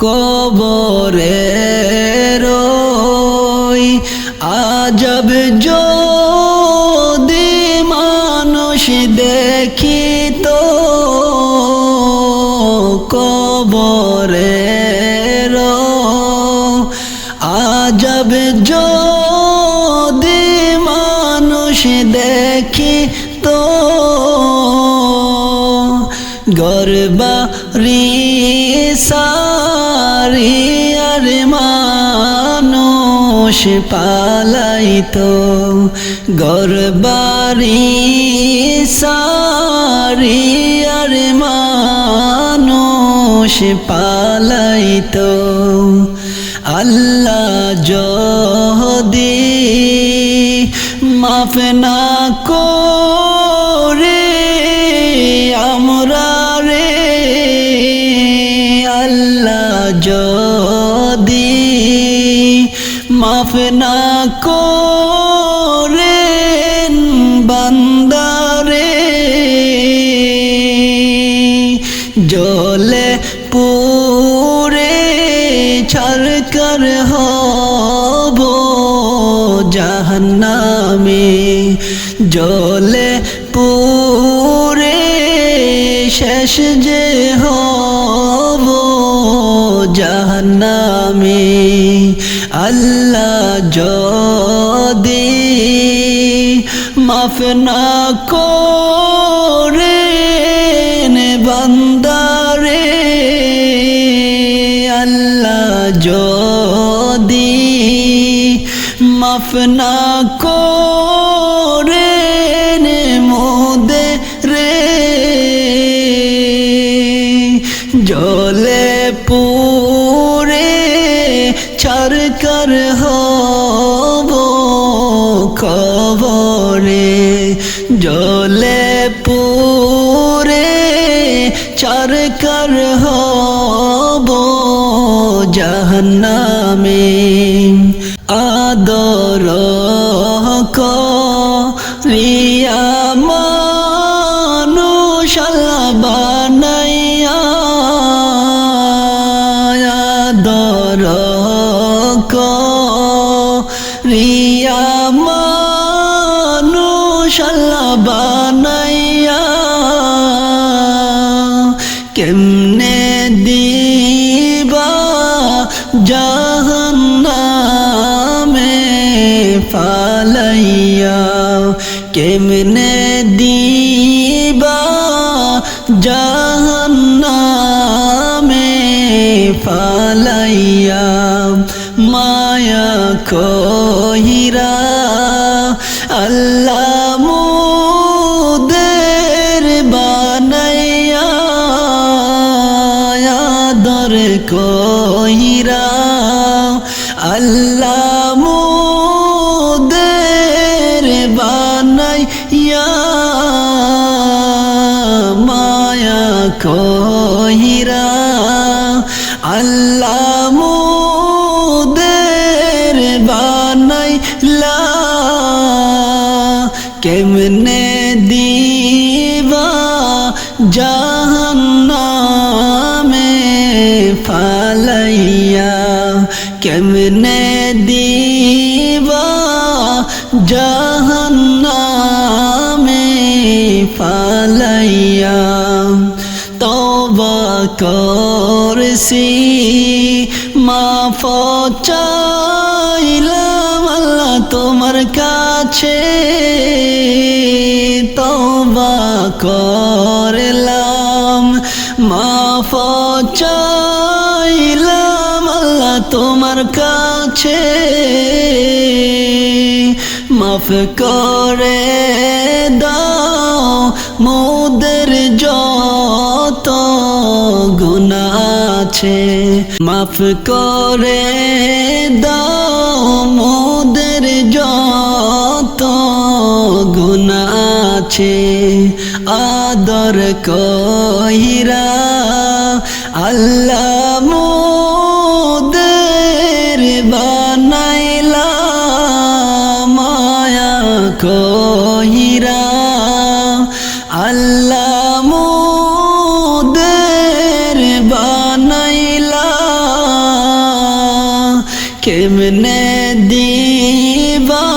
কবরে রই আজব যদি মানুষ দেখিত কবরে আজব যদি মানুষ দেখিত গরবারি সারি আর মানুষ পালাইতো গরবারি সারি আর মানুষ পালাইতো আল্লাহ যদি মাফ না করে আমরা রে আল্লাহ যদি মাফ না করে বান্দারে জ্বলে পুরে ছারকার হব জাহান্নামে জ্বলে পুরে শেষ যে হব জাহান্নামে আল্লাহ যদি মাফ না করে বান্দারে আল্লাহ যদি মাফ না করে মোদের জ্বলে পুরে ছারকার হব কবরে জ্বলে পুরে ছারকার হব জাহান্নামে আদর করিয়া মানুষ আল্লাহ বানাইয়া আদর করিয়া মানুষ আল্লাহ বানাইয়া কেমনে দিবা জাহান্নামে ফালাইয়া কেমনে দিবা জাহান্নামে ফালাইয়া মায়া কহিরা আল্লাহ মুদের বানাইয়া আদর কহিরা আল্লাহ মুদের বানাইয়া মায়া কহিরা আল্লাহ মুদের বানাইলা কেমনে দিবা জাহান্নামে ফালাইয়া কেমনে দিবা জাহান্নামে ফালাইয়া তওবা করছি মাফ চাইলাম আল্লাহ তোমার কাছে তওবা করলাম মাফ চাইলাম আল্লাহ তোমার কাছে মাফ করে দাও মোদের যত গুনাহ আছে মাফ করে দাও মোদের যত গুনাহ আছে আদর কইরা আল্লাহ মোদের বানাইলা মায়া কইরা আল্লাহ মোদের বানাইলা কেমনে দিবা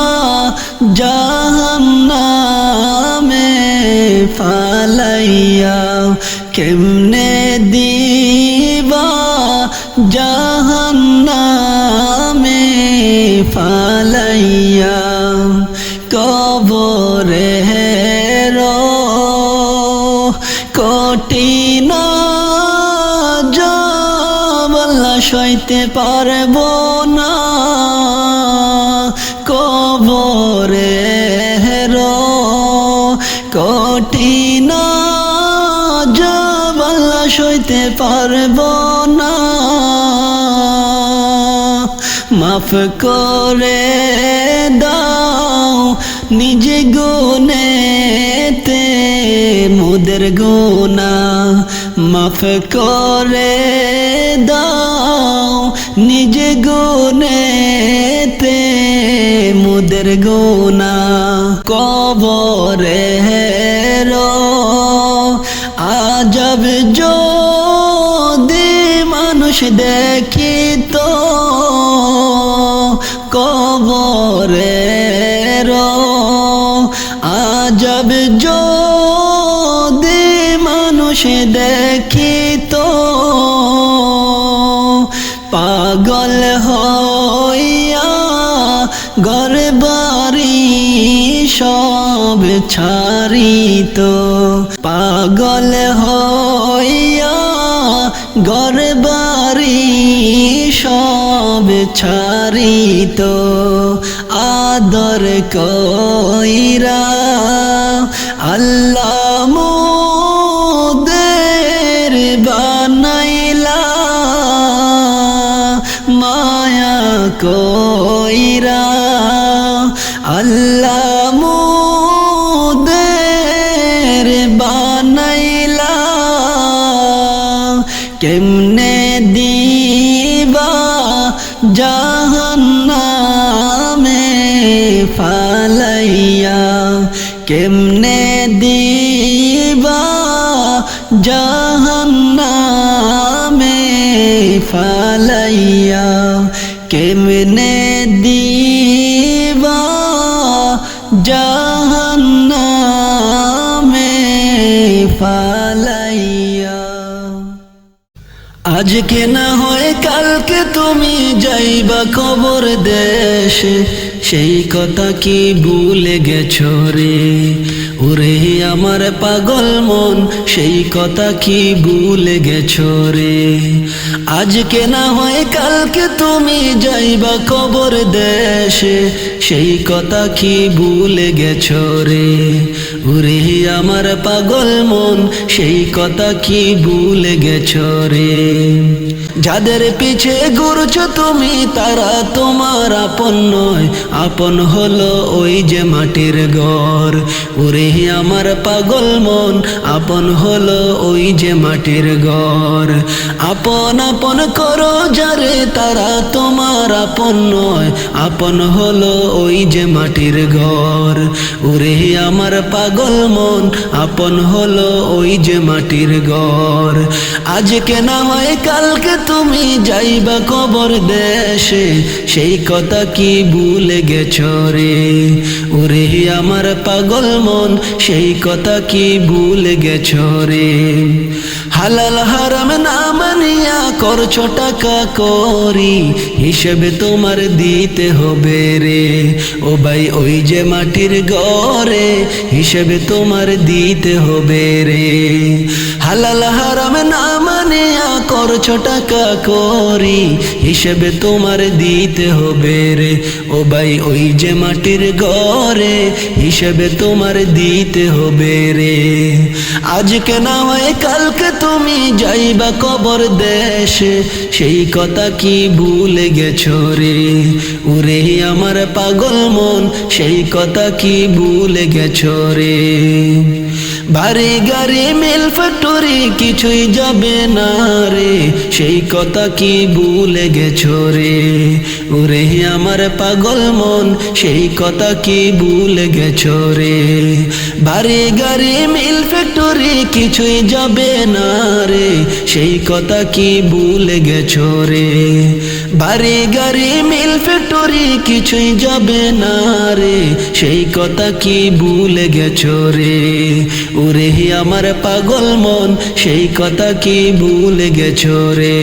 জাহান্নামে ফালাইয়া, কেমনে দিবা জাহান্নামে ফালাইয়া। কবরে কঠিন জবালা সইতে পারবো না, কবরে কঠিন জবালা সইতে পারবো না। মাফ করে দাও নিজে গুনেতে মোদের গুনাহ, মাফ করে দাও নিজে গুনেতে মোদের গুনাহ। কবরে আজব যদি মানুষ দেখিত, কবরে আজব যদি মানুষ দেখিত, পাগল হইয়া ঘর বাড়ি সব ছাড়িত, পাগল হইয়া ঘর বাড়ি সব ছাড়িত। আদর কইরা আল্লাহ মোদের বানাইলা, মায়া কইরা আল্লাহ মোদের বানাইলা। কেমনে দিবা জাহান্নামে ফালাইয়া, কেমনে দিবা জাহান্নামে ফালাইয়া, কেমনে দিবা জাহান্নামে ফালাইয়া। আজকে না হয় কালকে তুমি যাইবা কবর দেশে, সেই কথা কি ভুলে গেছো রে? ওরে আমার পাগল মন, সেই কথা কি ভুলে গেছো রে? আজকে না হয় কালকে তুমি যাইবা কবর দেশে, সেই কথা কি ভুলে গেছো রে? ওরে আমার পাগল মন, সেই কথা কি ভুলে গেছো রে? যাদের পিছে ঘুরছো তুমি তারা তোমার আপন নয়, আপন হলো ওই যে মাটির ঘর। ওরে আমার পাগল মন, আপন হলো ওই যে মাটির ঘর। আপন আপন করো যারে তারা তোমার আপন নয়, আপন হলো ওই যে মাটির ঘর। ওরে আমার পাগল মন, আপন হলো ওই যে মাটির ঘর। আজকে না হয় কালকে তুমি যাইবা কবর দেশে, সেই কথা কি ভুলে গেছো রে? ওরে আমার পাগল মন, সেই কথা কি ভুলে গেছো রে? হালাল হারাম না মানিয়া করছো টাকা করি, হিসেবে তোমার দিতে হবে রে। ও ভাই ওই যে মাটির ঘরে, হিসেবে তোমার দিতে হবে রে। হালাল হারাম না মানিয়া করছো টাকা করি, হিসেবে তোমার দিতে হবে রে। ও ভাই ওই যে মাটির ঘরে, হিসেবে তোমার দিতে হবে রে। আজকে না হয় কালকে তুমি যাইবা কবর দেশে, সেই কথা কি ভুলে গেছো রে? ওরে আমার পাগল মন, সেই কথা কি ভুলে গেছো রে? বাড়ি গাড়ি মিল ফ্যাক্টরি কিছুই যাবে না রে, সেই কথা কি ভুলে গেছো রে? ওরে আমার পাগল মন, সেই কথা কি ভুলে গেছো রে? বাড়ি গাড়ি মিল ফ্যাক্টরি কিছুই যাবে না রে, সেই কথা কি ভুলে গেছো রে? বাড়ি গাড়ি মিল ফ্যাক্টরি কিছুই যাবে না রে, সেই কথা কি ভুলে গেছো রে? ওরে আমার পাগল মন, সেই কথা কি ভুলে গেছো রে?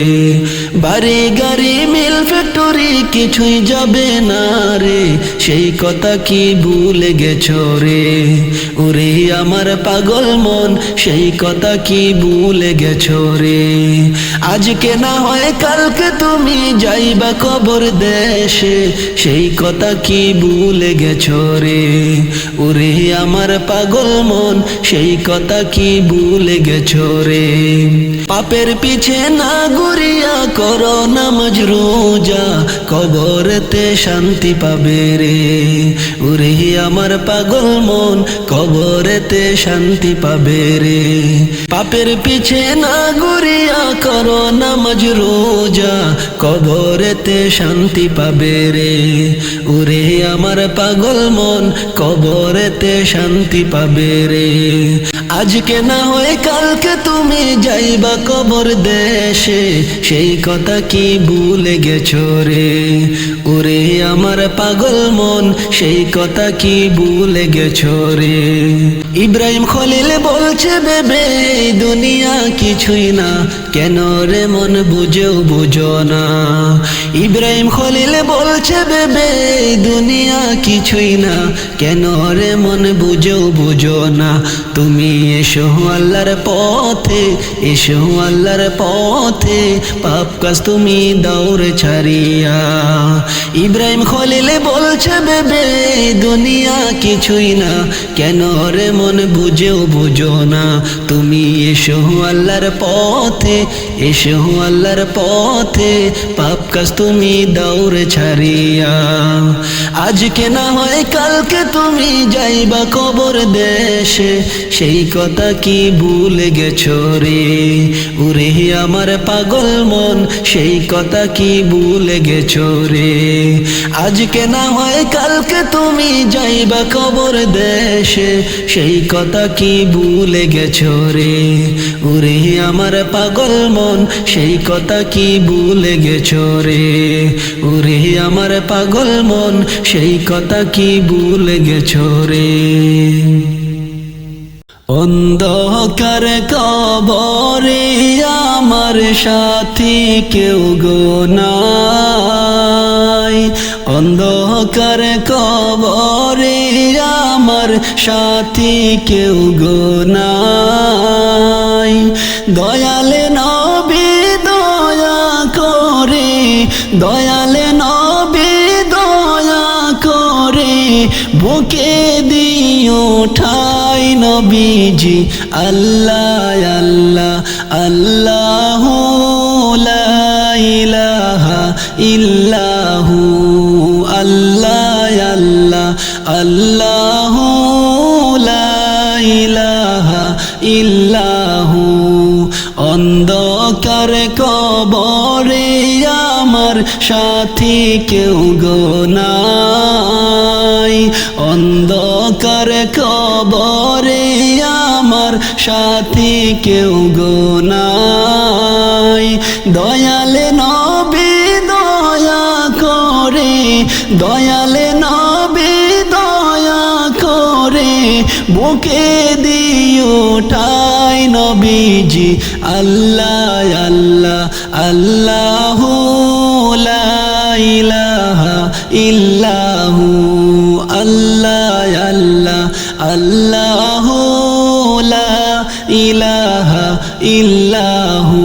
বাড়ি গাড়ি মিল ফ্যাক্টরি কিছুই যাবে না রে, সেই কথা কি ভুলে গেছো রে? ওরে আমার পাগল মন, সেই কথা কি ভুলে গেছো রে? আজকে না হয় কালকে তুমি যাইবা কবর দেশে, সেই কথা কি ভুলে গেছো রে? ওরে আমার পাগল মন, সেই কথা কি ভুলে গেছো রে? পাপের পিছে না ঘুরিয়া করো নামাজ রোজা, কবরেতে শান্তি পাবে রে। ওরে আমার পাগল মন, কবরেতে শান্তি পাবে রে। পাপের পিছে না ঘুরিয়া করো নামাজ রোজা, কবরেতে শান্তি পাবে রে। ওরে আমার পাগল মন, কবরেতে শান্তি পাবে রে। আজকে না হয় কালকে তুমি যাইবা কবর দেশে, সেই কথা কি ভুলে গেছো রে? ওরে আমার পাগল মন, সেই কথা কি ভুলে গেছো রে? ইব্রাহিম খলিল বলছে বেবে এই দুনিয়া কিছুই না, কেন রে মন বুঝেও বুঝো না? ইব্রাহিম খলিল বলছে বেবে এই দুনিয়া কিছুই না, কেন রে মন বুঝেও বুঝো না? তুমি এসো আল্লাহর পথে, এসো আল্লাহর পথে, পাপ কাজ তুমি দৌড় ছাড়িয়া। ইব্রাহিম খলিল বলছে বেবে দুনিয়া কিছুই না, কেন রে মন বুঝেও বুঝো না? তুমি এসো আল্লাহর পথে, এসো আল্লাহর পথে, পাপ কাজ তুমি দৌড় ছাড়িয়া। আজকে না হয় কালকে তুমি যাইবা কবর দেশে, সেই কথা কি ভুলে গেছো রে? ওরে আমার পাগল মন, সেই কথা কি ভুলে গেছো রে? আজকে না হয় কালকে তুমি যাইবা কবর দেশে, সেই কথা কি ভুলে গেছো রে? ওরে আমার পাগল মন, সেই কথা কি ভুলে গেছো রে? ওরে আমার পাগল মন, সেই কথা কি ভুলে গেছো রে? অন্ধকার কবরে আমার সাথী কেউ গো নাই, অন্ধকার কবরে আমার সাথী কেউ গো নাই। দয়ালে নবী দয়া করে, দয়ালে নবী দয়া করে, বুকে দিও ঠাই নবীজি। আল্লাহ আল্লাহ আল্লাহু লা ইলাহা ইল্লাহু, আল্লাহ আল্লাহ আল্লাহু লা ইলাহা ইল্লাহু। অন্ধকার কবরে আমার সাথী কেউ গো নাই, অন্ধকার কবরে আমার সাথী কেউ গো নাই। দয়ালে নবী দয়া করে, দয়ালে নবী দয়া করে, বুকে দিও ঠাই নবীজি। আল্লাহ আল্লাহ আল্লাহু লা ইলাহা ইল্লাহু, আল্লাহ আল্লাহ আল্লাহু লা ইলাহা ইল্লাহু।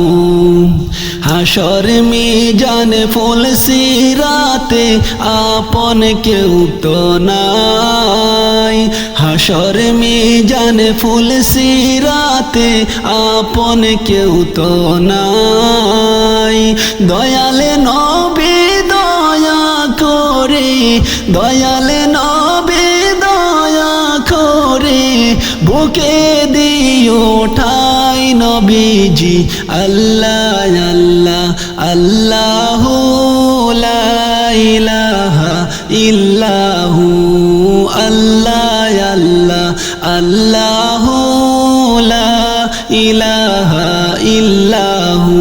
হাসর মিজান ফুল সিরাতে আপন কেউ তো নাই, হাসর মিজান ফুল সিরাতে আপন কেউ তো নাই। দয়ালে নবী দয়া করে, দয়ালে নবী দয়া করে, বুকে দি ওঠাই নবীজি আল্লাহ আল্লাহ আল্লাহু লা ইলাহা ইল্লাহু আল্লাহ আল্লাহ আল্লাহু লা ইলাহা ইল্লাহু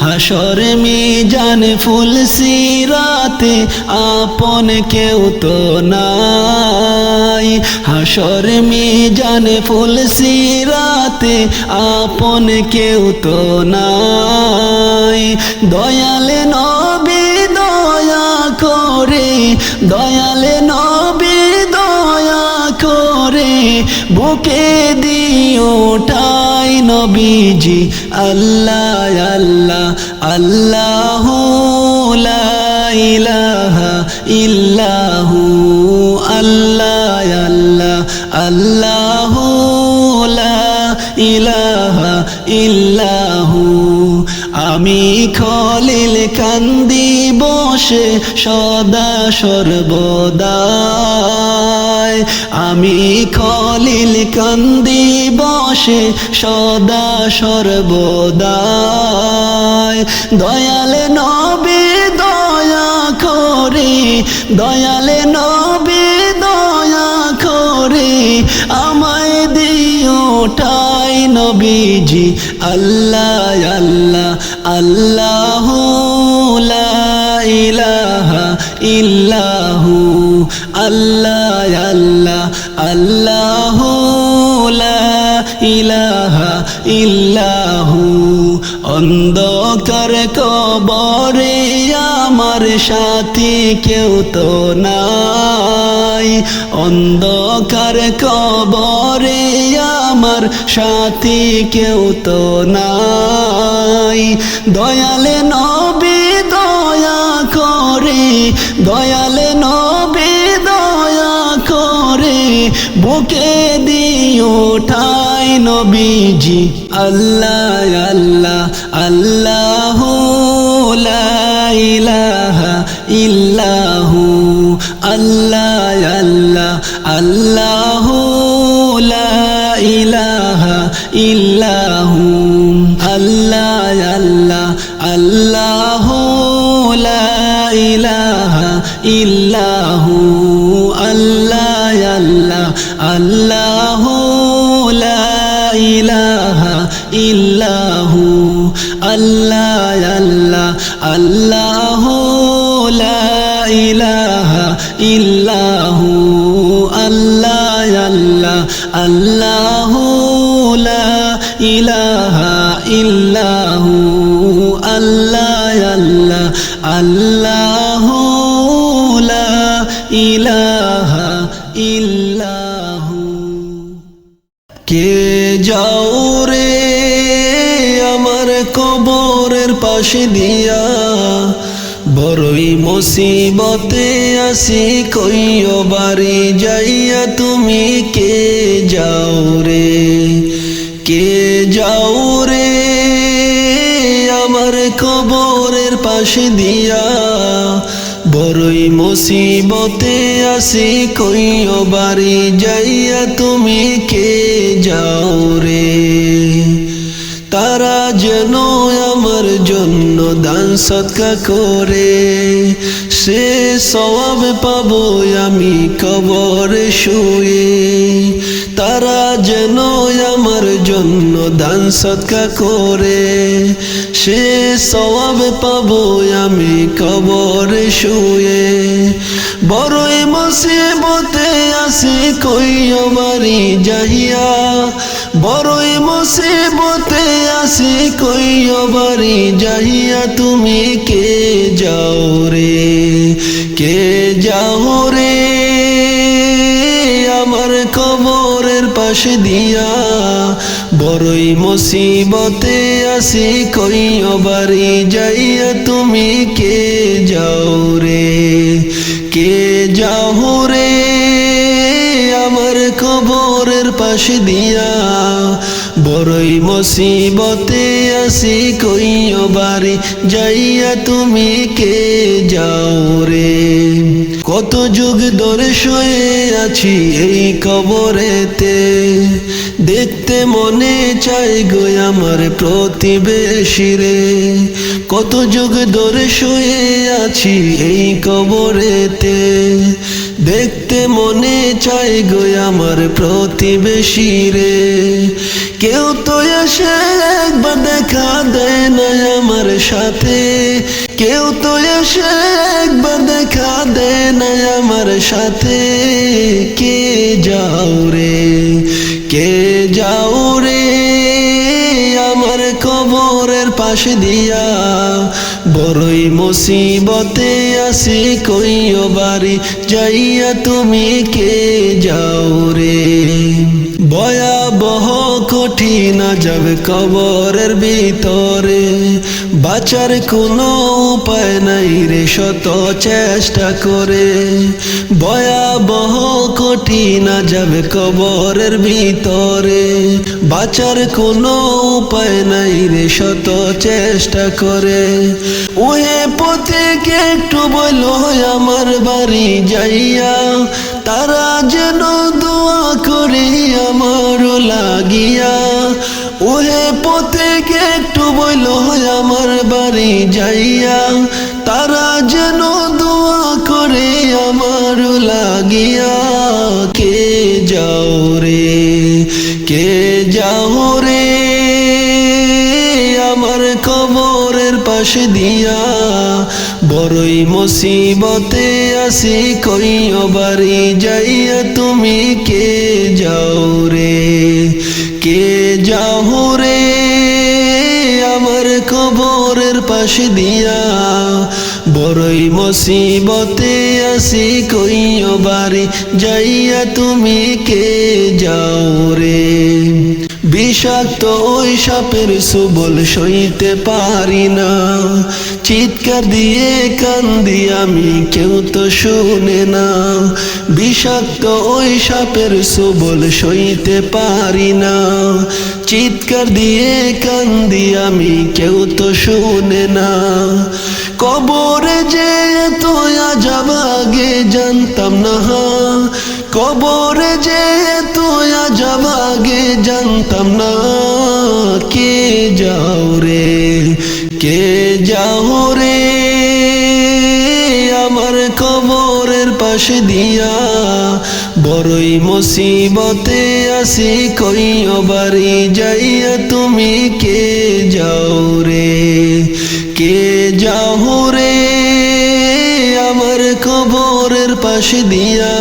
হাসর মিজান ফুল সিরাতে আপন কেউ তো নাই হাসর মিজান ফুল সিরাতে আপন কেউ তো নাই দয়াল নবী দয়া করে দয়াল নবী দয়া করে বুকে দিও ঠাই নবীজি আল্লাহ আল্লাহ আল্লাহু লা ইলাহা ইল্লাহু আল্লাহ আল্লাহ আল্লাহু লা ইলাহা ইল্লাহু আমি খলিল কান্দি বসে সদা সর্বদাই আমি খলিল কান্দি বসে সদা সর্বদাই দয়াল নবী দয়া করে দয়াল নবী দয়া করে আমায় দিও ঠাই নবীজি আল্লাহ আল্লাহ আল্লাহু লা ইলাহা ইল্লাহু আল্লাহ আল্লাহ আল্লাহু লা ইলাহা ইল্লাহু অন্ধকার কবরে আমার সাথী কেউ তো নাই অন্ধকার কবরে আমার সাথী কেউ তো নাই দয়াল নবী দয়া করে দয়াল নবী দয়া করে বুকে দিও ঠাই নবীজি আল্লাহ আল্লাহ আল্লাহু লা ইলাহা ইল্লাহু আল্লাহ আল্লাহ আল্লাহু লা ইলাহা ইল্লাহু আল্লাহ আল্লাহ আল্লাহু লা ইলাহা ইল্লাহু আল্লাহ আল্লাহ আল্লাহু লা ইলাহা ইল্লাহু আল্লাহ আল্লাহ আল্লাহু লা ইলাহা ইল্লাহু আল্লাহ আল্লাহ আল্লাহু লা ইলাহা ইল্লাহু আল্লাহ আল্লাহ আল্লাহু লা ইলাহা ইল্লাহু কে যাও রে আমার কবরের পাশে দিয়া বড়ই মুসিবতে আসি কইও বাড়ি যাইয়া তুমি কে যাও রে কে যাও রে আমার কবরের পাশে দিয়া বড়ই মুসিবতে আসি কইও বাড়ি যাইয়া তুমি কে যাও রে তারা যেন আমার জন্য দান সদকা করে সে সওয়াব পাবো আমি কবরে শুয়ে তারা যেন আমার জন্য দান সদকা করে সে সওয়াব পাবো আমি কবরে শুয়ে বড়ই মুসিবতে আসি কইও বাড়ি যাইয়া বড়ই মুসিবতে আসি কইও বাড়ি যাইয়া তুমি কে যাও রে কে যাও রে আমার কবরের পাশে দিয়া বড়ই মুসিবতে আসি কইও বাড়ি যাইয়া তুমি কে যাও রে কে যাও রে আমার কবরের পাশে দিয়া বড়ই মুসিবতে আসি কইও বাড়ি যাইয়া তুমি কে যাও রে কত যুগ ধরে শুয়ে আছি এই কবরেতে দেখতে মনে চাই গো আমার প্রতিবেশী রে, কত যুগ ধরে শুয়ে আছি এই কবরেতে। দেখতে মনে চাই গো আমার প্রতিবেশী রে, কেউ তো এসে একবার দেখা দেয় না আমার সাথে, কেউ তো এসে একবার দেখা দেয় না আমার সাথে। কে যাও রে, কে যাও রে আমার কবরের পাশে দিয়া, বড়ই মুসিবতে আছি কইও বাড়ি যাইয়া তুমি কে যাও রে। ভয়াবহ কঠিন যাবে কবরের ভিতরে, বাঁচার কোনো উপায় নাই রে শত চেষ্টা করে। ভয়াবহ কঠিন যাবে কবরের ভিতরে, বাঁচার কোনো উপায় নাই রে শত চেষ্টা করে। ওহে পথিকে একটু বলো আমার বাড়ি যাইয়া, তারা যেন দোয়া করি আমার লাগিয়া। ওহে পথিকে একটু বলো আমার বাড়ি যাইয়া, তারা যেন দোয়া করে আমার লাগিয়া। কে যাও রে, কে যাও রে আমার কবরের পাশে দিয়া, বড়ই মুসিবতে আছি কইও বাড়ি যাইয়া তুমি কে যাও রে, কে যাও রে আমার কবরের পাশে দিয়া, বড়ই মুসিবতে আছি কইও বাড়ি যাইয়া তুমি কে যাও রে। বিষাক্ত ওই সাপের সুবল সইতে পারি না, চিৎকার দিয়ে কান্দি আমি কেউ তো শুনে না। বিষাক্ত ওই সাপের সুবল সইতে পারি না, চিৎকার দিয়ে কান্দি আমি কেউ তো শুনে না। কবরে যে এত আযাব আগে জানতাম না, কবরে যে এত আযাব আগে জানতাম না। কে যাও রে, কে যাও রে আমার কবরের পাশে দিয়া, বড়ই মুসিবতে আছি কইও বাড়ি যাইয়া তুমি কে যাও রে, কে যাও রে আমার কবরের পাশে দিয়া,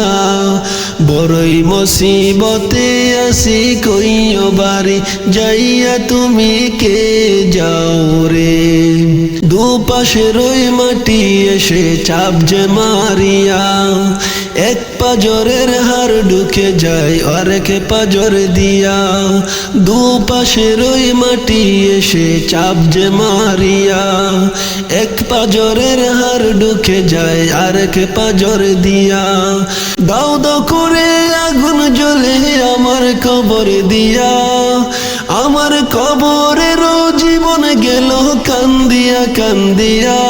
বড়ই মুসিবতে আছি কইও বাড়ি যাইয়া তুমি কে যাও রে। দুপাশে রই মাটি এসে চাপ যে মারিয়া, এক পাজরের হার ঢুকে যায় আরেক পাজর দিয়া। দুপাশে রই মাটি এসে চাপ যে মারিয়া, এক পাজরের হার ঢুকে যায় আরেক পাজর দিয়া। দাও দাও করে আগুন জ্বলে আমার কবর দিয়া, আমার কবরের জীবন গেল কান্দিয়া কান্দিয়া।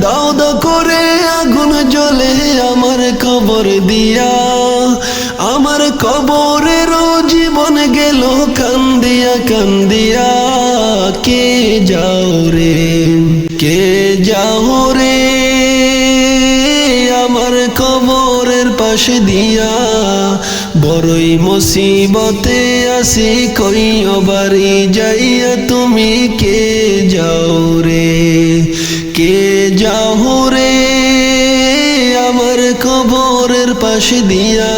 দাও দাও করে আগুন জ্বলে আমার কবর দিয়া, আমার কবরের জীবন গেল কান্দিয়া কান্দিয়া। কে যাও রে, কে যাও রে আমার কবরের পাশে দিয়া, বড়ই মুসিবতে আছি কইও বাড়ি যাইয়া তুমি কে যাও রে, কে যাও রে আমার কবরের পাশে দিয়া,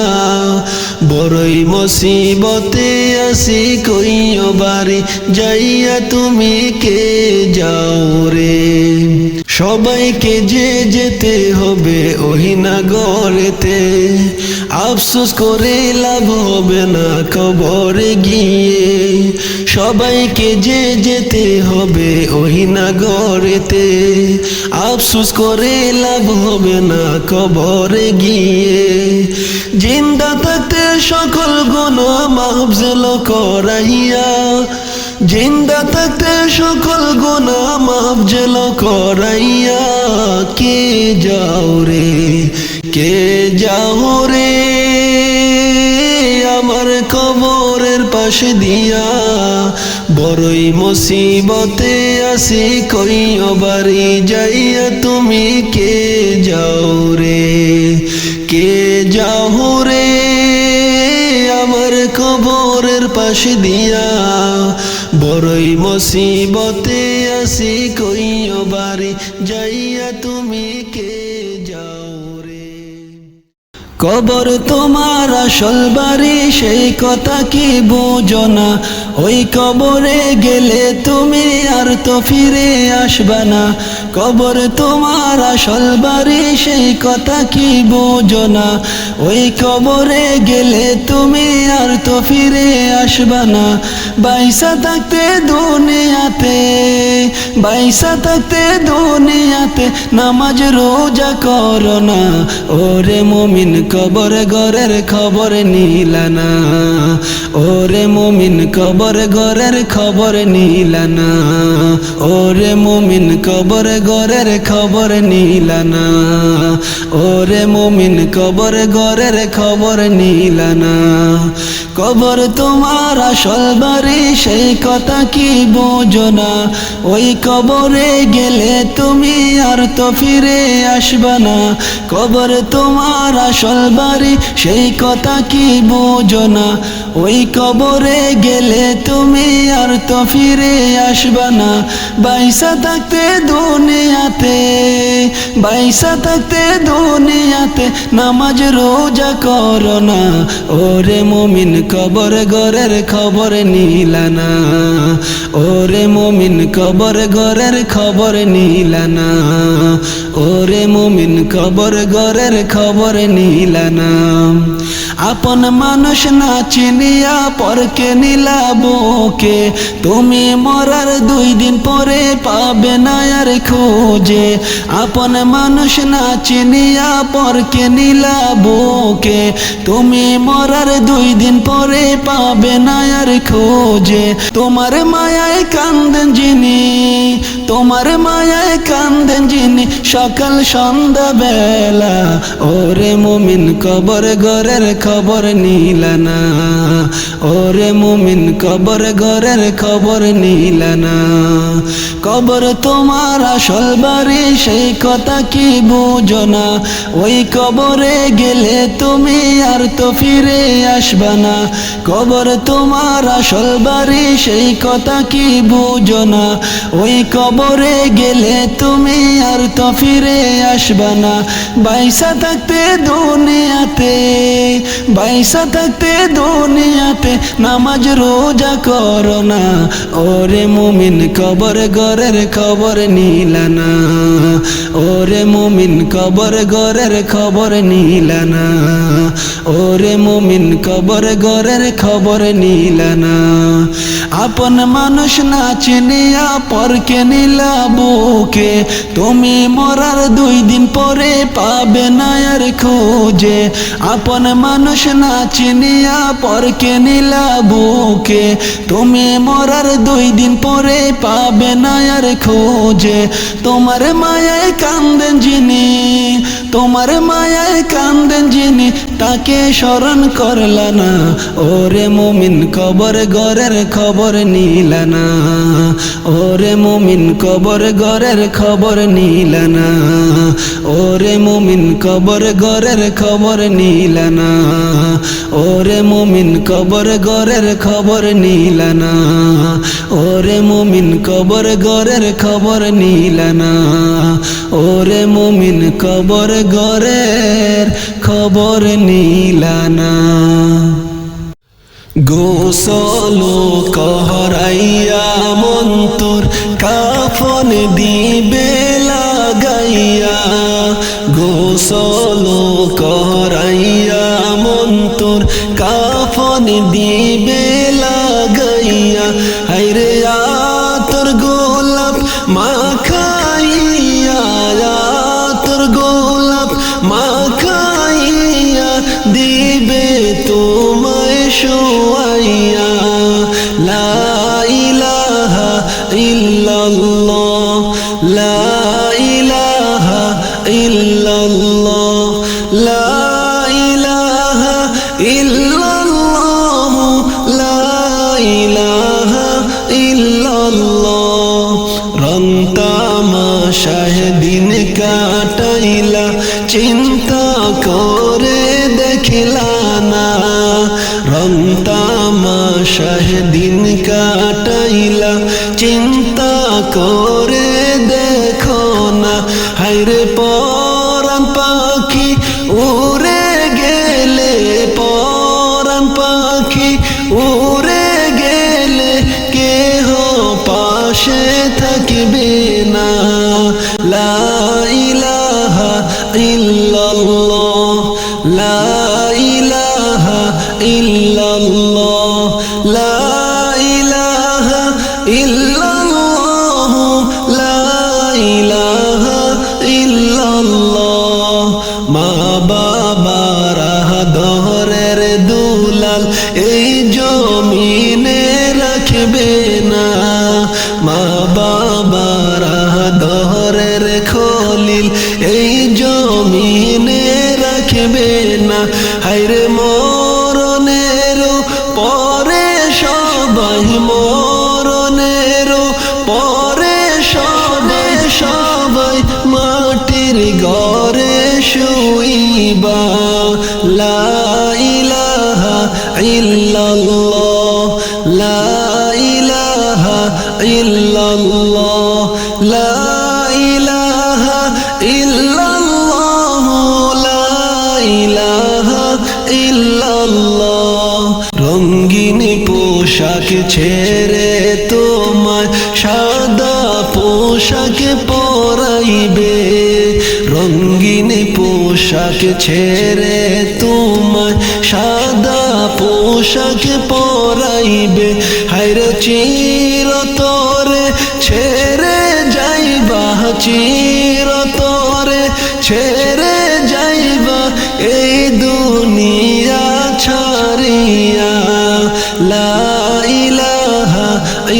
বড়ই মুসিবতে আছি কইও বাড়ি যাইয়া তুমি কে যাও রে। সবাইকে যে যেতে হবে ওই নগরেতে, আফসোস করে লাভ হবে না কবরে গিয়ে। সবাইকে যে যেতে হবে ওই নগরেতে, আফসোস করে লাভ হবে না কবরে গিয়ে। জিন্দা থাকতে সকল গুনাহ মাফ করাইয়া, জিন্দা থাকতে সকল গুনাহ মাফ করাইয়া। কে যাও রে, কে যাও রে আমার কবরের পাশে দিয়া, বড়ই মুসিবতে আসি কইও বাড়ি যাইয়া তুমি কে যাও রে, কে যাও রে আমার কবরের পাশে দিয়া, বড়ই মুসিবতে আসি কইও বাড়ি যাইয়া তুমি কে যাও রে। কবর তোমার আসল বাড়ি সেই কথা কি বুঝো না, ওই কবরে গেলে তুমি আর তো ফিরে আসবা না। কবর তোমার আসল বাড়ি সেই কথা কি বুঝো না, ওই কবরে গেলে তুমি আর তো ফিরে আসবা না। বাইসা থাকতে দুনিয়াতে, বাইসা থাকতে দুনিয়াতে নামাজ রোজা করো না, ওরে মুমিন কবর ঘরের খবর নিলা না, ওরে মুমিন কবর ঘরের খবর নিলা না, ওরে মুমিন কবর ঘরের খবর নিলা না, ওরে মুমিন কবর ঘরের খবর নিলা না। কবর তোমার আসল বাড়ি সেই কথা কি বুঝো না, ওই কবরে গেলে তুমি আর তো ফিরে আসবা না। কবর তোমার আসল বাড়ি সেই কথা কি বুঝো না, ওই কবরে গেলে তুমি আর তো ফিরে আসবা না। বাইসা থাকতে দুনিয়াতে, বাইসা থাকতে দুনিয়াতে নামাজ রোজা করো না, ওরে মুমিন কবর ঘরের খবর নিলা না, ওরে মুমিন কবর ঘরের খবর নিলা না, ওরে মুমিন কবর ঘরের খবর নিলা না। আপন মানুষ না চিনিয়া পরকে নিলা বুকে, তুমি মরার 2 দিন পরে পাবে না আর খোঁজে। আপন মানুষ না চিনিয়া পরকে নিলা বুকে, তুমি মরার 2 দিন পরে পাবে না আর খোঁজে। তোমার মায়ায় কান্দেন যিনি, তোমার মায়ায় কান্দেন যিনি সকাল সন্ধ্যা বেলা, ওরে মুমিন কবর ঘরের খবর নিলা না, ওরে মুমিন কবর ঘরের খবর নিলা না। কবর তোমার আসল বাড়ি সেই কথা কি বুঝো না, ওই কবরে গেলে তুমি আর তো ফিরে আসবা না। কবর তোমার আসল বাড়ি সেই কথা কি বুঝো না, ওই কবরে গেলে তুমি আর তো ফিরে আসবা না। বাইসা থাকতে দুনিয়াতে, বাইসা থাকতে দুনিয়াতে নামাজ রোজা করো না, ওরে মুমিন কবর ঘরের খবর নিলা না, ওরে মুমিন কবর ঘরের খবর নিলা না, ওরে মুমিন কবর ঘরের খবর নিলা না। আপন মানুষ না চিনিয়া পরকে নিলা বুকে, তুমি মরার 2 দিন পরে পাবে না আর খোঁজে। আপন মানুষ না চিনিয়া পরকে নিলা বুকে, তুমি মরার 2 দিন পরে পাবে না আর খোঁজে। তোমার মায়ায় কান্দেন যিনি, তোমার মায়ায় কান্দেন যিনি তাকে স্মরণ করলা না, ওরে মুমিন কবর ঘরের খবর নিলা না, ওরে মুমিন কবর ঘরের খবর নিলা না, ওরে মুমিন কবর ঘরের খবর নিলা না, ওরে মুমিন কবর ঘরের খবর নিলা না, ওরে মুমিন কবর ঘরের খবর নিলা না, ওরে মুমিন কবর ঘরের খবর নিলা না। গোসল করাইয়া মন্তর কাফন দিবে লাগাইয়া, গোসল করাইয়া মন্তর কাফন দিবে লাগাইয়া, হায়রে আতর গোলাপ মাখাইয়া, আতর গোলাপ মাখাইয়া দিবে তোমায় শোয়াইয়া। লা ইলাহা ইল্লাল্লাহ, লা ইলাহা ইল্লাল্লাহ, লা ইলাহা ইল্লাল্লাহ, লা কাটাইলা চিন্তা করে দেখিলা না রং তামাশায় দিন কাটাইলা চিন্তা করে দেখো না হায়রে পরাণ পাখি উড়ে গেলে পরাণ পাখি উড়ে গেলে কেহ পাশে থাকবে না লা ইলাহা ইল্লাল্লাহ লা ইলাহা ইল্লাল্লাহ লা ইলাহা ইল্লাল্লাহ লা ইলাহা ইল্লাল্লাহ মা বাবারা দহরের দুলাল এই জমিনে রাখবে না মা বাবারা দহরের খলিল এই জমিনে রাখবে না হায়রে মরণের পরে সবাই মরণের পরে সবাই মাটির ঘরে শুইবা লা ইলাহা ইল্লাল্লাহ লা ইলাহা ইল্লাল্লাহ লা ইলাহা ইল্লাল্লাহ লা ইলাহা ইল্লাল্লাহ রঙিন পোশাক ছেড়ে তোমায় সাদা পোশাক পরাইবে রঙিন পোশাক ছেড়ে তোমায় সাদা পোশাক পরাইবে হায়রে চিরতরে ছেড়ে যাইবা চিরতরে ছেড়ে যাইবা এই দুনিয়া ছাড়িয়া লা ইলাহা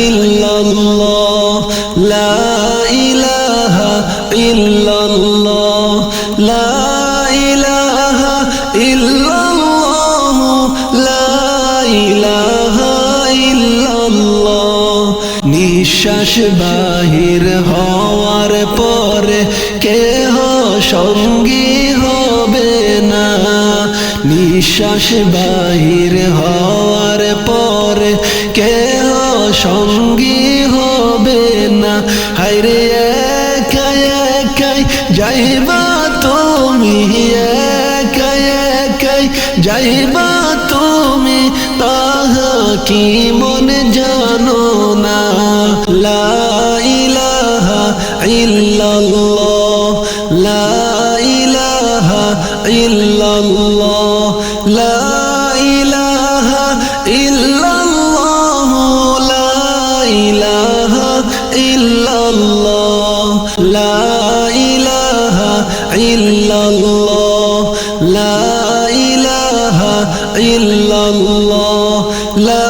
ইল্লাল্লাহ লা ইলাহা ইল্লাল্লাহ লা ইলাহা ইল্লাল্লাহ লা ইলাহা ইল্লাল্লাহ নিঃশ্বাস বাহির হওয়ার পরে কেহ সঙ্গী হবে না নিঃশ্বাস বাহির হওয়ার পরে কেহ সঙ্গী হবে না হায়রে একাই একাই যাইবা তুমি একাই একাই যাইবা তুমি তাহা কি মনে জানো না লা ইলাহা ইল্লাল্লাহ লা ইলাহা ইল্লাল্লাহ লা ইলাহা ইল্লাল্লাহ লা ইলাহা ইল্লাল্লাহ লা ইলাহা ইল্লাল্লাহ লা ইলাহা ইল্লাল্লাহ লা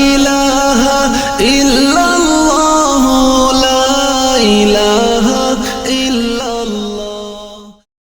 ইলাহা ইল্লাল্লাহ